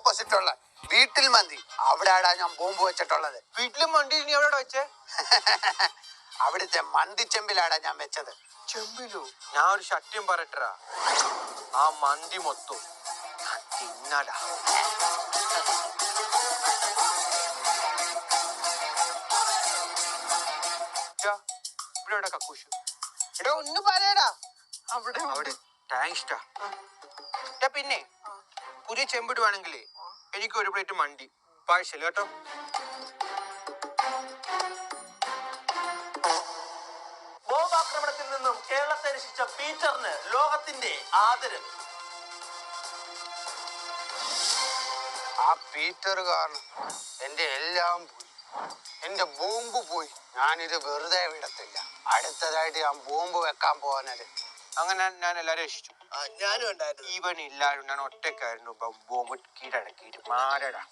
Opposite ഉള്ള വീട്ടിൽ മന്തി അവിടെയാടാ ഞാൻ ബോംബ് വെച്ചിട്ടുള്ളത്. വീട്ടിലും മന്തി നീ എവിടെ വെച്ചേ? അവിടുത്തെ മന്തി ചെമ്പിലാടാ ഞാൻ വെച്ചത്. ചെമ്പിലോ? ഞാൻ ഒരു സത്യം പറയട്ടാ, ആ മന്തി മൊത്തം ഞാൻ തിന്നടാ. ഇവിടെ കക്കൂശു. എടോ ഒന്ന് പറയടാ. അവിടെ താങ്ക്സ്റ്റാ. പിന്നെ പുതിയ ചെമ്പിടുവാണെങ്കിലേ എനിക്ക് ഒരു പ്ലേറ്റ് മന്തി പാഴ്സൽ കേട്ടോ. ബോംബ് ആക്രമണത്തിൽ നിന്നും കേരളത്തെ രക്ഷിച്ച പീറ്ററിന് ലോകത്തിന്റെ ആദരവ്. ആ പീറ്റർ കാരണം എന്റെ എല്ലാം പോയി, എന്റെ ബോംബ് പോയി. ഞാനിത് വെറുതെ വിടത്തില്ല. അടുത്തതായിട്ട് ഞാൻ ബോംബ് വെക്കാൻ പോകാനത്. അങ്ങനെ ഞാൻ എല്ലാരും രക്ഷിച്ചു. ഞാനും ഉണ്ടായിരുന്നു. ഈവൻ ഇല്ലാരും ഞാൻ ഒറ്റക്കായിരുന്നു ബോംബ് കീഴടക്കിയിട്ട് മാരടാ.